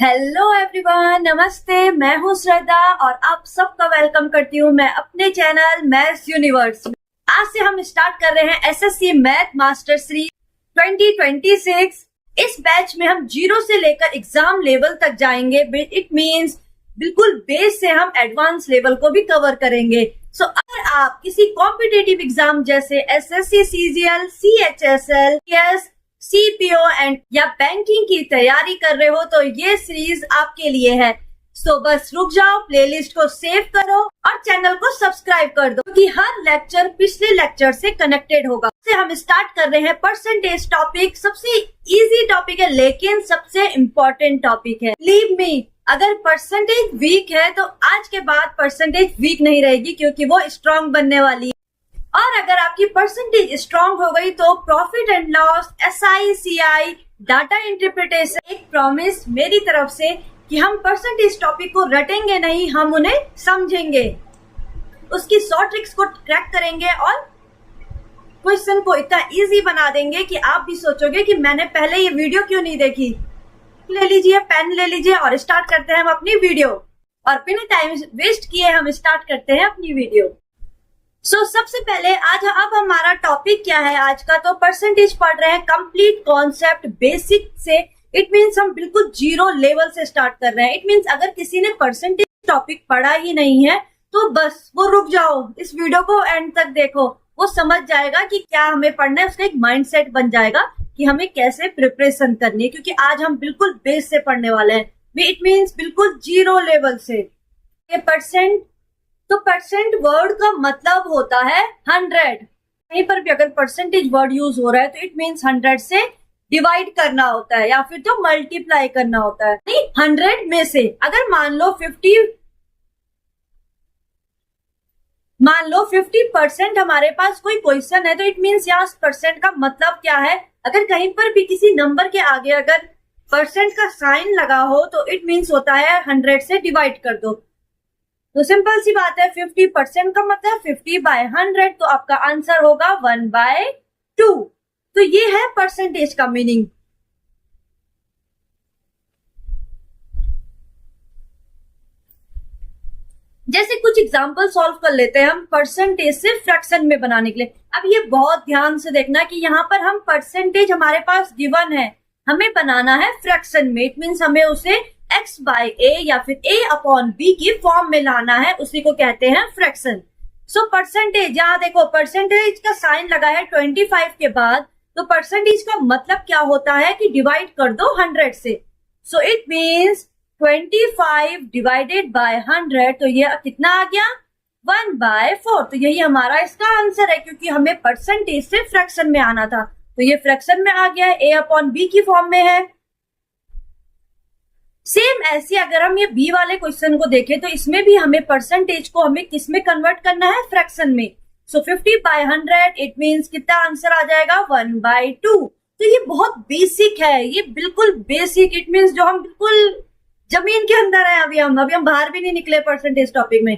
Hello everyone, नमस्ते। मैं हूँ श्रद्धा और आप सबका वेलकम करती हूँ मैं अपने चैनल मैथ्स यूनिवर्स। आज से हम स्टार्ट कर रहे हैं एसएससी मैथ मास्टर सीरीज 2026। इस बैच में हम जीरो से लेकर एग्जाम लेवल तक जाएंगे। इट मींस बिल्कुल बेस से हम एडवांस लेवल को भी कवर करेंगे। सो अगर आप किसी कॉम्पिटेटिव एग्जाम जैसे SSC, CGL, CHSL, CPO and या बैंकिंग की तैयारी कर रहे हो तो ये सीरीज आपके लिए है। सो बस रुक जाओ, प्लेलिस्ट को सेव करो और चैनल को सब्सक्राइब कर दो क्योंकि हर लेक्चर पिछले लेक्चर से कनेक्टेड होगा। से हम स्टार्ट कर रहे हैं परसेंटेज टॉपिक। सबसे इजी टॉपिक है लेकिन सबसे इम्पोर्टेंट टॉपिक है। लीव मी, अगर परसेंटेज वीक है तो आज के बाद परसेंटेज वीक नहीं रहेगी क्योंकि वो स्ट्रांग बनने वाली है। और अगर आपकी परसेंटेज स्ट्रांग हो गई तो profit and loss, SI, CI, data interpretation, एक प्रॉमिस मेरी तरफ से कि हम परसेंटेज टॉपिक को रटेंगे नहीं, हम उन्हें समझेंगे, उसकी 100 ट्रिक्स को क्रैक करेंगे और क्वेश्चन को इतना इजी बना देंगे कि आप भी सोचोगे कि मैंने पहले ये वीडियो क्यों नहीं देखी। ले लीजिए, पेन ले लीजिए और स्टार्ट करते हैं हम अपनी वीडियो। और बिना टाइम वेस्ट किए हम स्टार्ट करते हैं अपनी वीडियो। सबसे पहले अब हमारा टॉपिक क्या है आज का, तो परसेंटेज पढ़ रहे हैं कंप्लीट कॉन्सेप्ट बेसिक से। इट मींस हम बिल्कुल जीरो लेवल से स्टार्ट कर रहे हैं। इट मींस अगर किसी ने परसेंटेज टॉपिक पढ़ा ही नहीं है तो बस वो रुक जाओ, इस वीडियो को एंड तक देखो, वो समझ जाएगा कि क्या हमें पढ़ना है, उसका एक माइंडसेट बन जाएगा कि हमें कैसे प्रिपरेशन करनी है, क्योंकि आज हम बिल्कुल बेस से पढ़ने वाले हैं। इट मींस बिल्कुल जीरो लेवल से। ये परसेंट, तो परसेंट वर्ड का मतलब होता है 100। कहीं पर भी अगर परसेंटेज वर्ड यूज हो रहा है तो इट मींस 100 से डिवाइड करना होता है या फिर तो मल्टीप्लाई करना होता है। नहीं, 100 में से अगर मान लो 50% हमारे पास कोई क्वेश्चन है तो इट मींस यहाँ परसेंट का मतलब क्या है। अगर कहीं पर भी किसी नंबर के आगे अगर परसेंट का साइन लगा हो तो इट मींस होता है 100 से डिवाइड कर दो। तो सिंपल सी बात है, 50% का मतलब 50/100, तो आपका आंसर होगा 1/2। तो ये है परसेंटेज का मीनिंग। जैसे कुछ एग्जांपल सॉल्व कर लेते हैं हम परसेंटेज से फ्रैक्शन में बनाने के लिए। अब ये बहुत ध्यान से देखना कि यहाँ पर हम परसेंटेज हमारे पास गिवन है, हमें बनाना है फ्रैक्शन में। इट मीन्स हमें उसे x/a या फिर a/b की फॉर्म में लाना है, उसी को कहते हैं फ्रैक्शन। सो परसेंटेज, यहाँ देखो परसेंटेज का साइन लगा है 25 के बाद, तो परसेंटेज का मतलब क्या होता है कि डिवाइड कर दो 100 से। So it means 25 divided by 100, तो ये कितना आ गया 1/4। तो यही हमारा इसका आंसर है क्योंकि हमें परसेंटेज से फ्रैक्शन में आना था, तो ये फ्रैक्शन में आ गया है, a/b की फॉर्म में है। सेम ऐसे अगर हम ये बी वाले क्वेश्चन को देखें तो इसमें भी हमें परसेंटेज को हमें किस में कन्वर्ट करना है, फ्रैक्शन में। सो 50/100 इट मींस कितना आंसर आ जाएगा 1/2। तो ये बहुत बेसिक है, ये बिल्कुल बेसिक। इट मींस जो हम बिल्कुल जमीन के अंदर है, अभी हम बाहर भी नहीं निकले परसेंटेज टॉपिक में।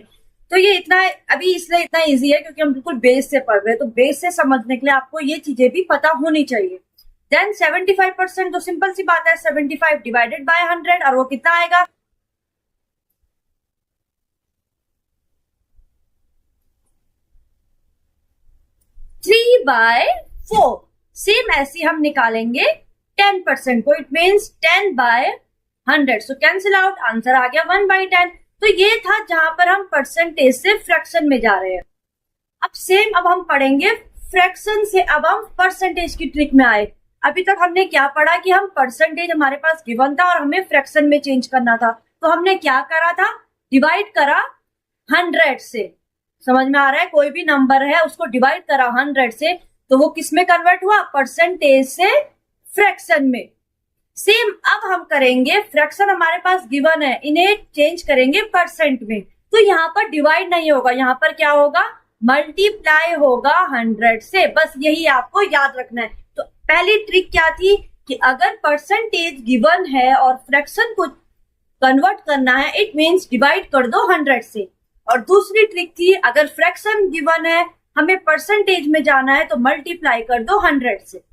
तो ये इतना अभी इसलिए इतना इजी है क्योंकि हम बिल्कुल बेस से पढ़ रहे हैं। तो बेस से समझने के लिए आपको ये चीजें भी पता होनी चाहिए। देन 75%, तो सिंपल सी बात है 75 डिवाइडेड बाय 100, और वो कितना आएगा 3/4। सेम ऐसे हम निकालेंगे 10% को, it means 10/100। So cancel out, answer आ गया 1/10। तो ये था जहां पर हम परसेंटेज से फ्रैक्शन में जा रहे हैं। अब सेम अब हम पढ़ेंगे फ्रैक्शन से, अब हम परसेंटेज की ट्रिक में आए। अभी तक हमने क्या पढ़ा कि हम परसेंटेज हमारे पास गिवन था और हमें फ्रैक्शन में चेंज करना था, तो हमने क्या करा था, डिवाइड करा 100 से। समझ में आ रहा है, कोई भी नंबर है उसको डिवाइड करा 100 से तो वो किस में कन्वर्ट हुआ, परसेंटेज से फ्रैक्शन में। सेम अब हम करेंगे, फ्रैक्शन हमारे पास गिवन है, इन्हें चेंज करेंगे परसेंट में। तो यहाँ पर डिवाइड नहीं होगा, यहाँ पर क्या होगा, मल्टीप्लाई होगा 100 से। बस यही आपको याद रखना है। तो पहली ट्रिक क्या थी कि अगर परसेंटेज गिवन है और फ्रैक्शन को कन्वर्ट करना है, इट मींस डिवाइड कर दो 100 से। और दूसरी ट्रिक थी, अगर फ्रैक्शन गिवन है, हमें परसेंटेज में जाना है तो मल्टीप्लाई कर दो 100 से।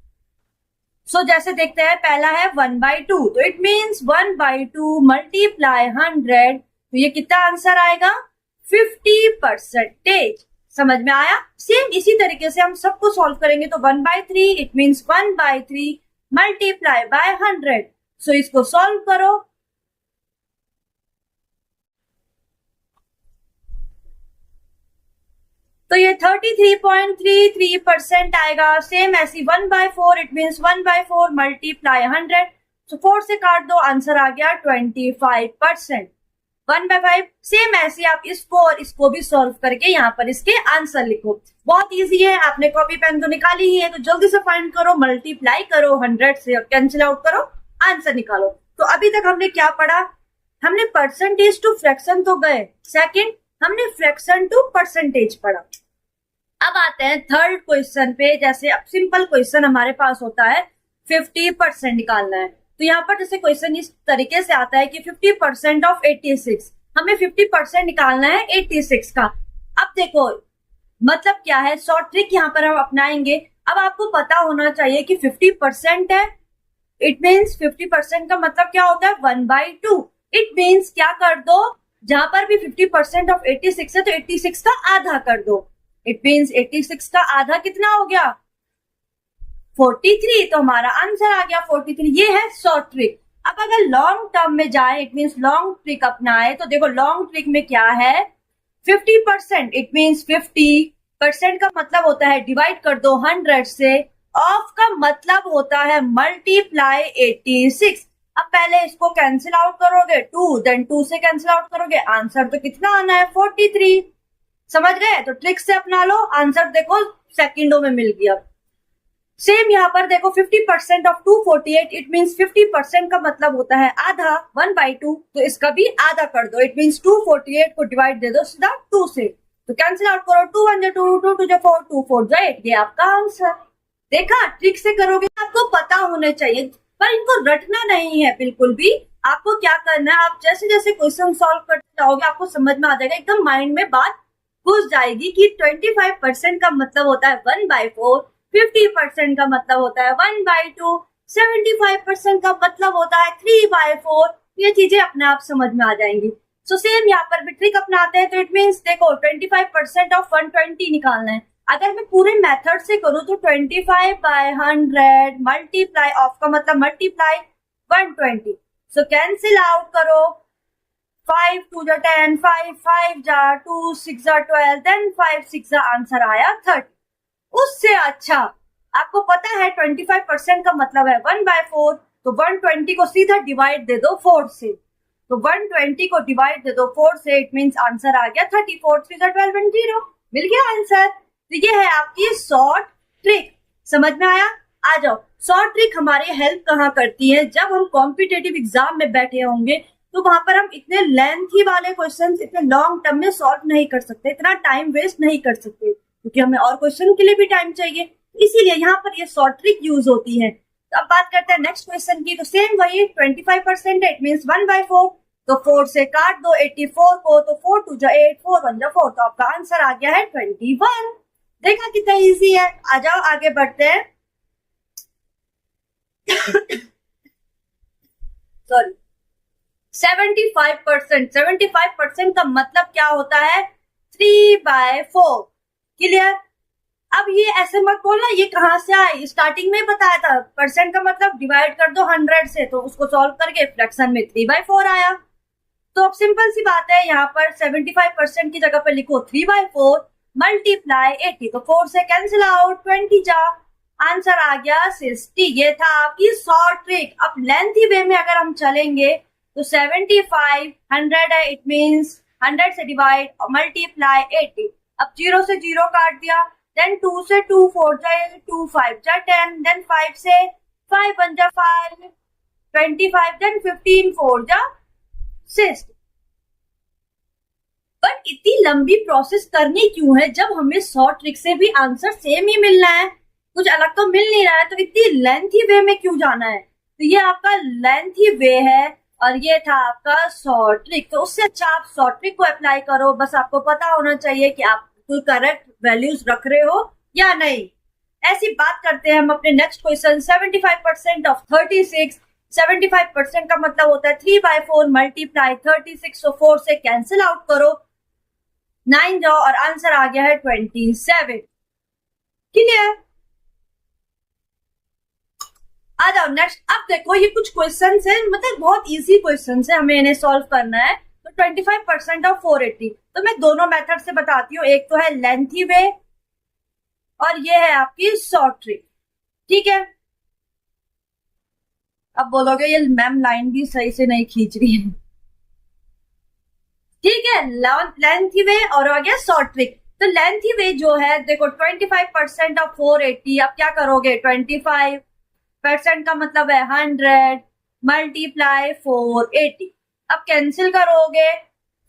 सो जैसे देखते हैं, पहला है 1/2, तो इट मीन्स 1/2 मल्टीप्लाई 100, तो ये कितना आंसर आएगा? 50%। समझ में आया? सेम इसी तरीके से हम सबको सॉल्व करेंगे, तो 1/3 इट मीन्स 1/3 मल्टीप्लाई बाय 100। सो इसको सॉल्व करो। तो ये 33.33% आएगा। सेम ऐसी 1/4 इट मीन्स 1/4 मल्टीप्लाई 100। सो 4 से काट दो, आंसर आ गया 25%। 1/5 सेम ऐसे आप इसको और इसको भी सॉल्व करके यहाँ पर इसके आंसर लिखो। बहुत इजी है, आपने कॉपी पेन तो निकाली ही है, तो जल्दी से फाइंड करो, मल्टीप्लाई करो 100 से और कैंसिल आउट करो, आंसर निकालो। तो अभी तक हमने क्या पढ़ा? हमने परसेंटेज टू फ्रैक्शन तो गए, सेकंड हमने फ्रैक्शन टू परसेंटेज पढ़ा। अब आते हैं थर्ड क्वेश्चन पे। जैसे अब सिंपल क्वेश्चन हमारे पास होता है 50% निकालना है, तो यहाँ पर जैसे क्वेश्चन इस तरीके से आता है कि 50% ऑफ 86, हमें 50% निकालना है 86 का। अब देखो मतलब क्या है, शॉर्ट ट्रिक यहाँ पर हम अपनाएंगे। अब आपको पता होना चाहिए कि 50% है, इट मीन्स 50% का मतलब क्या होता है? 1/2। इट मीन्स क्या कर दो, जहां पर भी 50% ऑफ 86 है तो 86 का आधा कर दो। इट मीन्स 86 का आधा कितना हो गया? 43। तो हमारा आंसर आ गया 43। ये है शॉर्ट ट्रिक। अब अगर लॉन्ग टर्म में जाए, इट मीन्स लॉन्ग ट्रिक अपनाए, तो देखो लॉन्ग ट्रिक में क्या है? 50% इट मीन्स 50% का मतलब होता है डिवाइड कर दो 100 से, ऑफ का मतलब होता है मल्टीप्लाई 86। अब पहले इसको कैंसिल आउट करोगे 2, देन 2 से कैंसिल आउट करोगे, आंसर तो कितना आना है? 43। समझ गए? तो ट्रिक से अपना लो, आंसर देखो सेकंडों में मिल गया। सेम यहाँ पर देखो 50% ऑफ 248, इट मीन्स 50% का मतलब होता है आधा, 1/2, तो इसका भी आधा कर दो। इट मीन्स 248 को डिवाइड दे दो सीधा 2 से, तो कैंसिल आउट करो, 2 1 2 2 2 4 2 4 8, ये आपका आंसर। देखा, ट्रिक से करोगे आपको पता होने चाहिए, पर इनको रटना नहीं है बिल्कुल भी। आपको क्या करना है, आप जैसे जैसे क्वेश्चन सॉल्व करते जाओगे आपको समझ में आ जाएगा, एकदम माइंड में बात घुस जाएगी कि 25% का मतलब होता है 1/4, 50% का मतलब होता है 1/2, 75% का मतलब होता है 3/4। ये चीजें अपने आप समझ में आ जाएंगी। सो सेम यहाँ पर भी ट्रिक अपनाते हैं, तो इट मीन्स देखो 25% ऑफ 120 निकालना है। अगर मैं पूरे मेथड से करूँ तो 25/100 मल्टीप्लाई, ऑफ का मतलब मल्टीप्लाई 120। सो कैंसिल आउट करो, 5 2 जा 10, 5 5 जा 2 6 जा 12, देन 5 6 जा, आंसर आया 30। उससे अच्छा आपको पता है 25% का मतलब है 1/4, तो 120 को सीधा डिवाइड दे दो 4 से, तो 120 को डिवाइड दे दो 4 से, इट मीन्स आंसर आ गया 34। 3 जा 12 and 0, मिल गया आंसर। तो ये है आपकी शॉर्ट ट्रिक। समझ में आया? आ जाओ, शॉर्ट ट्रिक हमारी हेल्प कहाँ करती है? जब हम कॉम्पिटेटिव एग्जाम में बैठे होंगे तो वहां पर हम इतने लेंथी वाले क्वेश्चंस इतने लॉन्ग टर्म में सॉल्व नहीं कर सकते, इतना टाइम वेस्ट नहीं कर सकते, क्योंकि हमें और क्वेश्चन के लिए भी टाइम चाहिए। इसीलिए यहाँ पर ये शॉर्ट ट्रिक यूज होती है। तो अब बात करते हैं नेक्स्ट क्वेश्चन की। तो सेम वही 25% है, इट मीन्स 1/4, तो 4 से काट दो 84 को, तो 4 2 जा 8, 4 1 जा 4, तो आपका आंसर आ गया है 21। देखा कितना इजी है। आ जाओ आगे बढ़ते हैं। सॉरी, 75% का मतलब क्या होता है? 3/4। क्लियर? अब ये ऐसे मत बोलना ये कहां से आए, स्टार्टिंग में बताया था परसेंट का मतलब डिवाइड कर दो 100 से, तो उसको सॉल्व करके फ्रैक्शन में 3/4 आया। तो अब सिंपल सी बात है, यहाँ पर 75% की जगह पर लिखो 3/4 मल्टीप्लाई 80, तो 4 से कैंसिल आउट, 20 जा, आंसर आ गया 60। ये था आपकी शॉर्ट ट्रिक। अब लेंथी वे में अगर हम चलेंगे तो 75 100 है, इट मीन्स 100 से डिवाइड और मल्टीप्लाई 80। अब 0 से 0 काट दिया, देन 2 से 2 4 जाए, 2 5 जा 10, देन 5 से 5 1 जा 5, 25, देन 15 4 जा 60। बट इतनी लंबी प्रोसेस करनी क्यों है जब हमें शॉर्ट ट्रिक से भी आंसर सेम ही मिलना है, कुछ अलग तो मिल नहीं रहा है, तो इतनी लेंथी वे में क्यों जाना है? तो ये आपका लेंथी वे है और ये था आपका शॉर्ट ट्रिक। तो उससे अच्छा आप शॉर्ट ट्रिक को अप्लाई करो, बस आपको पता होना चाहिए कि आप कोई करेक्ट वैल्यूज रख रहे हो या नहीं। ऐसी बात करते हैं हम अपने नेक्स्ट क्वेश्चन। 75% ऑफ 36, 75% का मतलब होता है 3/4 मल्टीप्लाई 36, तो 4 से कैंसिल आउट करो, 9 जाओ और आंसर आ गया है 27। क्लियर? आ जाओ नेक्स्ट। अब देखो ये कुछ क्वेश्चन है, मतलब बहुत इजी क्वेश्चन है, हमें इन्हें सॉल्व करना है। तो 25% ऑफ 480, तो मैं दोनों मेथड से बताती हूँ। एक तो है लेंथी वे और ये है आपकी शॉर्ट ट्रिक। ठीक है, अब बोलोगे ये मैम लाइन भी सही से नहीं खींच रही है। ठीक है, लेंथी वे और आ गया शॉर्ट ट्रिक। तो लेंथी वे जो है देखो 25% ऑफ 480, आप क्या करोगे, 25% का मतलब है 100 मल्टीप्लाई 480। अब कैंसिल करोगे,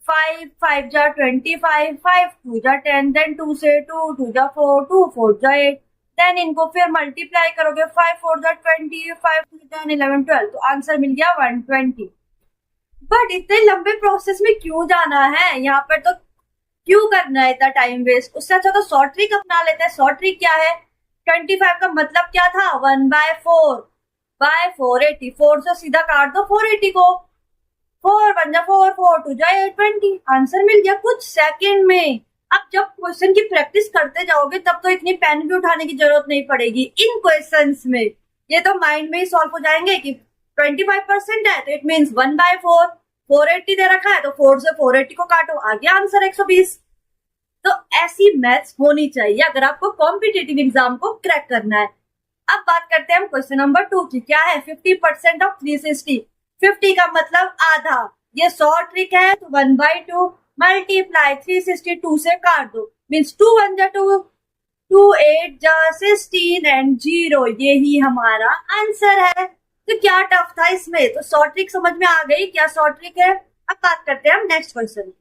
5 5 जा 25, 5 2 जा 10, देन 2 से 2 2 जा 4, 2 4 जा 8, देन इनको फिर मल्टीप्लाई करोगे, 5 4 जा 20, 5 2 10 11 12, तो आंसर मिल गया 120। बट इतने लंबे प्रोसेस में क्यों जाना है, यहाँ पर तो क्यों करना है इतना टाइम वेस्ट, उससे अच्छा तो शॉर्ट ट्रिक अपना लेते हैं। शॉर्ट ट्रिक क्या है, 25 का मतलब क्या था, 1/4/480, 4 से सीधा काट दो 480 को, 4 1 जा 4, 4 2 जा 820, आंसर मिल गया कुछ सेकंड में। अब जब क्वेश्चन की प्रैक्टिस करते जाओगे तब तो इतनी पेन भी उठाने की जरूरत नहीं पड़ेगी इन क्वेश्चंस में, ये तो माइंड में ही सॉल्व हो जाएंगे कि 25% है तो इट मींस 1/4, 480 दे रखा है तो 4 से 480 को काटो, आ गया आंसर 120। तो ऐसी मैथ्स होनी चाहिए अगर आपको कॉम्पिटिटिव एग्जाम को क्रैक करना है। अब बात करते हैं हम क्वेश्चन नंबर 2 की। क्या है, 50% ऑफ 360, 50 का मतलब आधा, ये शॉर्ट ट्रिक है, तो 1/2 मल्टीप्लाई 360, 2 से काट दो, मीन्स 2 1 जा 2, 2 8 जा 16 एंड 0, यही हमारा आंसर है। तो क्या टफ था इसमें, तो शॉर्ट ट्रिक समझ में आ गई क्या शॉर्ट ट्रिक है। अब बात करते हैं हम नेक्स्ट क्वेश्चन।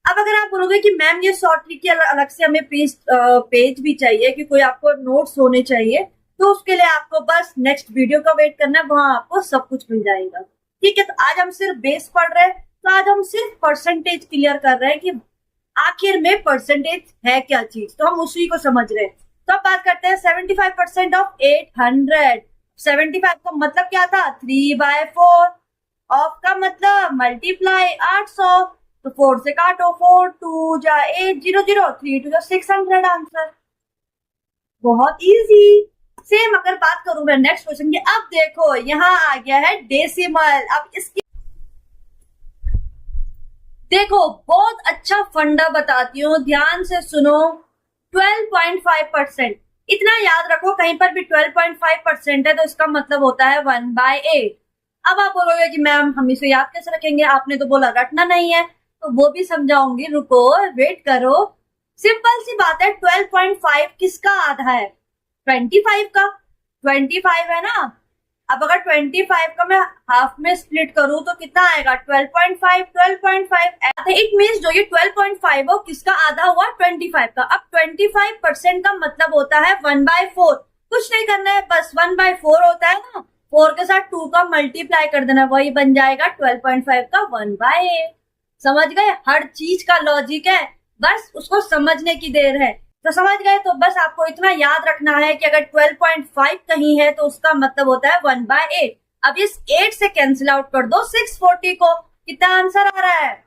अब अगर आप बोलोगे कि मैम ये शॉर्ट ट्रिक के अलग से हमें पेज भी चाहिए कि कोई आपको नोट्स होने चाहिए, तो उसके लिए आपको बस नेक्स्ट वीडियो का वेट करना है, वहां आपको सब कुछ मिल जाएगा। ठीक है, तो आज हम सिर्फ बेस पढ़ रहे हैं, तो आज हम सिर्फ परसेंटेज क्लियर कर रहे हैं कि आखिर में परसेंटेज है क्या चीज, तो हम उसी को समझ रहे हैं। तो अब बात करते हैं 75% ऑफ 800, 75 का मतलब क्या था, 3/4, ऑफ का मतलब मल्टीप्लाई 800, तो 4 से काटो, 4 2 जा 800, 3 2 जा 600, आंसर बहुत इजी। सेम अगर बात करूं मैं नेक्स्ट क्वेश्चन की, अब देखो यहाँ आ गया है डेसिमल। अब इसकी देखो बहुत अच्छा फंडा बताती हूँ, ध्यान से सुनो। 12.5%, इतना याद रखो, कहीं पर भी 12.5% है तो इसका मतलब होता है 1/8। अब आप बोलोगे कि मैम हम इसे याद कैसे रखेंगे, आपने तो बोला रटना नहीं है, तो वो भी समझाऊंगी, रुको वेट करो। सिंपल सी बात है, 12.5 किसका आधा है, 25 का, 25 है ना। अब अगर 25 का मैं हाफ में स्प्लिट करूं तो कितना आएगा, 12.5, 12.5 इट मीन्स जो ये 12.5 हो किसका आधा हुआ, 25 का। अब 25% का मतलब होता है 1/4, कुछ नहीं करना है, बस 1/4 होता है ना, 4 के साथ 2 का मल्टीप्लाई कर देना, वही बन जाएगा 12.5 का 1/8। समझ गए, हर चीज का लॉजिक है, बस उसको समझने की देर है। तो समझ गए, तो बस आपको इतना याद रखना है कि अगर 12.5 कहीं है तो उसका मतलब होता है 1/8। अब इस 8 से कैंसिल आउट कर दो 640 को, कितना आंसर आ रहा है,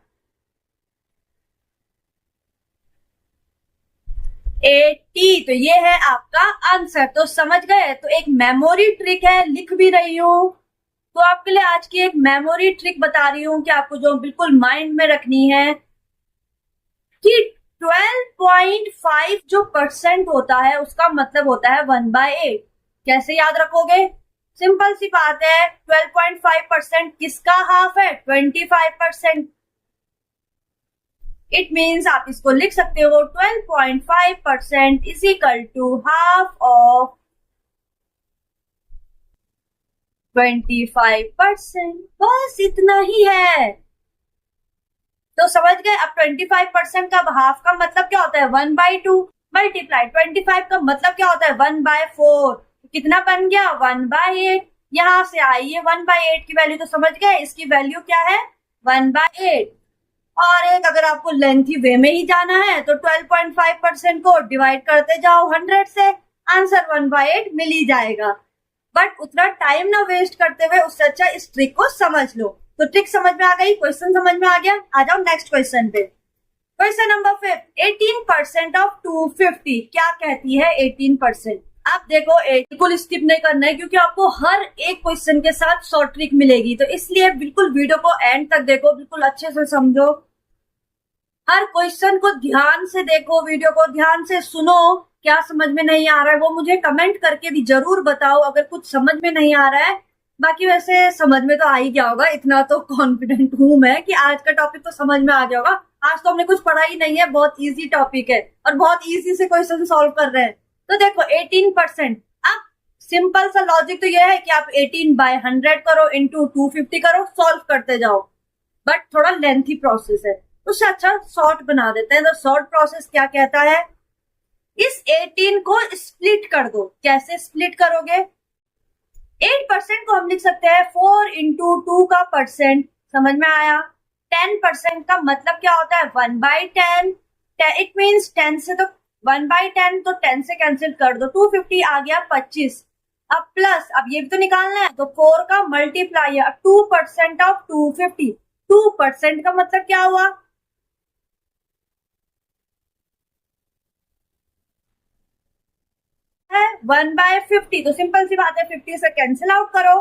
80। तो ये है आपका आंसर। तो समझ गए, तो एक मेमोरी ट्रिक है, लिख भी रही हूं, तो आपके लिए आज की एक मेमोरी ट्रिक बता रही हूं कि आपको जो बिल्कुल माइंड में रखनी है कि 12.5 जो परसेंट होता है उसका मतलब होता है 1/8। कैसे याद रखोगे, सिंपल सी बात है, 12.5% किसका हाफ है, 25%। इट मीन्स आप इसको लिख सकते हो 12.5% is equal to half of 25%, बस इतना ही है। तो समझ गए, अब 25% का हाफ का मतलब क्या होता है, 1/2 मल्टीप्लाई 25 का मतलब क्या होता है, 1/4, कितना बन गया, 1/8। यहां से आई है 1/8 की वैल्यू, तो समझ गए इसकी वैल्यू क्या है, 1/8। और एक अगर आपको लेंथी वे में ही जाना है तो 12.5% को डिवाइड करते जाओ 100 से, आंसर 1/8 मिल ही जाएगा। बट उतना टाइम ना वेस्ट करते हुए उससे अच्छा इस ट्रिक को समझ लो। तो ट्रिक समझ में आ गई, क्वेश्चन समझ में आ गया। आ जाओ नेक्स्ट क्वेश्चन पे। क्वेश्चन नंबर 5, 18% ऑफ 250 क्या कहती है 18%? आप देखो बिल्कुल स्किप नहीं करना है क्योंकि आपको हर एक क्वेश्चन के साथ शॉर्ट ट्रिक मिलेगी, तो इसलिए बिल्कुल वीडियो को एंड तक देखो, बिल्कुल अच्छे से समझो, हर क्वेश्चन को ध्यान से देखो, वीडियो को ध्यान से सुनो। क्या समझ में नहीं आ रहा है वो मुझे कमेंट करके भी जरूर बताओ अगर कुछ समझ में नहीं आ रहा है। बाकी वैसे समझ में तो आ ही गया होगा, इतना तो कॉन्फिडेंट हूं मैं कि आज का टॉपिक तो समझ में आ गया होगा। आज तो हमने कुछ पढ़ा ही नहीं है, बहुत इजी टॉपिक है और बहुत इजी से क्वेश्चन सॉल्व कर रहे हैं। तो देखो 18%, अब सिंपल सा लॉजिक तो ये है कि आप 18/100 करो इंटू 250 करो, सॉल्व करते जाओ, बट थोड़ा लेंथी प्रोसेस है, उससे अच्छा शॉर्ट बना देते हैं। तो शॉर्ट प्रोसेस क्या कहता है, इस 18 को स्प्लिट कर दो। कैसे स्प्लिट करोगे? 8% को हम लिख सकते हैं 4 इंटू 2 का परसेंट, समझ में आया। 10% का मतलब क्या होता है 1/10, इट मीन्स 10 से तो 1/10 तो 10 से कैंसिल कर दो, 250 आ गया 25। अब प्लस, अब ये भी तो निकालना है, तो 4 का मल्टीप्लाई है 2% ऑफ 250। 2% का मतलब क्या हुआ, 1/50, तो सिंपल सी बात है 50 से कैंसिल आउट करो,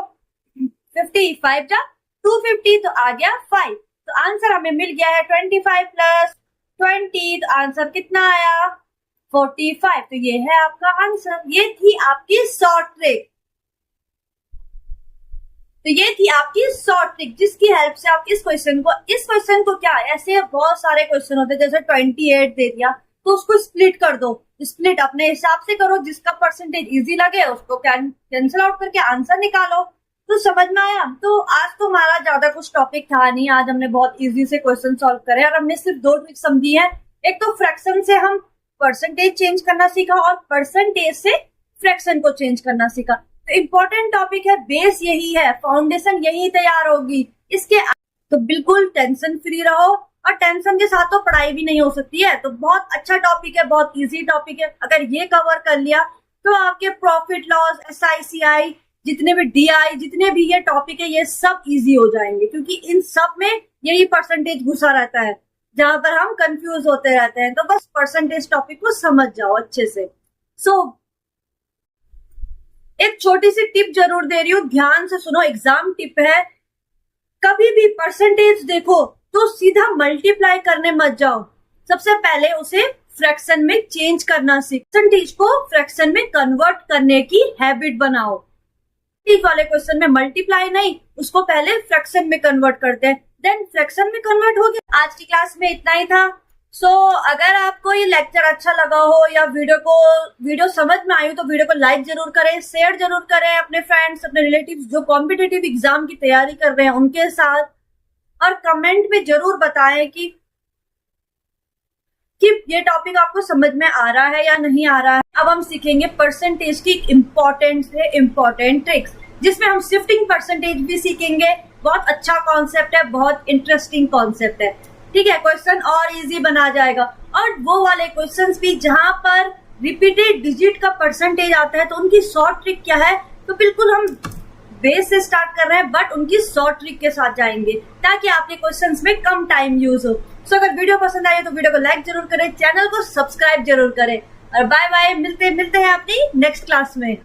50 5 जा 250 तो आ गया 5। तो आंसर हमें मिल गया है 25 प्लस 20, तो आंसर कितना आया 45। तो ये है आपका आंसर। ये थी आपकी शॉर्ट ट्रिक, तो ये थी आपकी शॉर्ट ट्रिक जिसकी हेल्प से आप इस क्वेश्चन को क्या, ऐसे बहुत सारे क्वेश्चन होते हैं, जैसे 28 दे दिया तो उसको स्प्लिट कर दो, स्प्लिट अपने हिसाब से करो, जिसका परसेंटेज इजी लगे उसको कैंसिल आउट करके आंसर निकालो। तो समझ में आया। तो आज तो हमारा ज्यादा कुछ टॉपिक था नहीं, आज हमने बहुत इजी से क्वेश्चन सॉल्व करे और हमने सिर्फ 2 ट्रिक समझी है। एक तो फ्रैक्शन से हम परसेंटेज चेंज करना सीखा और परसेंटेज से फ्रैक्शन को चेंज करना सीखा। तो इम्पोर्टेंट टॉपिक है, बेस यही है, फाउंडेशन यही तैयार होगी इसके। तो बिल्कुल टेंशन फ्री रहो, और टेंशन के साथ तो पढ़ाई भी नहीं हो सकती है। तो बहुत अच्छा टॉपिक है, बहुत इजी टॉपिक है। अगर ये कवर कर लिया तो आपके प्रॉफिट लॉस, SICI, जितने भी DI, जितने भी ये टॉपिक है, ये सब इजी हो जाएंगे, क्योंकि इन सब में यही परसेंटेज घुसा रहता है जहां पर हम कंफ्यूज होते रहते हैं। तो बस परसेंटेज टॉपिक को समझ जाओ अच्छे से। एक छोटी सी टिप जरूर दे रही हूँ, ध्यान से सुनो, एग्जाम टिप है। कभी भी परसेंटेज देखो तो सीधा मल्टीप्लाई करने मत जाओ, सबसे पहले उसे फ्रैक्शन में चेंज करना सीख, परसेंटेज को फ्रैक्शन में कन्वर्ट करने की हैबिट बनाओ। ठीक वाले क्वेश्चन में मल्टीप्लाई नहीं, उसको पहले फ्रैक्शन में कन्वर्ट करते हैं, देन फ्रैक्शन में कन्वर्ट हो गया। आज की क्लास में इतना ही था। अगर आपको ये लेक्चर अच्छा लगा हो या वीडियो समझ में आई हो तो वीडियो को लाइक जरूर करें, शेयर जरूर करें अपने फ्रेंड्स, अपने रिलेटिव्स जो कॉम्पिटिटिव एग्जाम की तैयारी कर रहे हैं उनके साथ, और कमेंट में जरूर बताएं कि ये टॉपिक आपको समझ में आ रहा है या नहीं आ रहा है। अब हम सीखेंगे परसेंटेज की इम्पोर्टेंट ट्रिक्स, जिसमें हम शिफ्टिंग परसेंटेज भी सीखेंगे। बहुत अच्छा कॉन्सेप्ट है, बहुत इंटरेस्टिंग कॉन्सेप्ट है। ठीक है, क्वेश्चन और इजी बना जाएगा। और वो वाले क्वेश्चंस भी जहां पर रिपीटेड डिजिट का परसेंटेज आता है तो उनकी शॉर्ट ट्रिक क्या है, तो बिल्कुल हम बेस से स्टार्ट कर रहे हैं बट उनकी शॉर्ट ट्रिक के साथ जाएंगे ताकि आपके क्वेश्चंस में कम टाइम यूज हो। अगर वीडियो पसंद आई तो वीडियो को लाइक जरूर करें, चैनल को सब्सक्राइब जरूर करें, और बाय बाय, मिलते हैं अपनी नेक्स्ट क्लास में।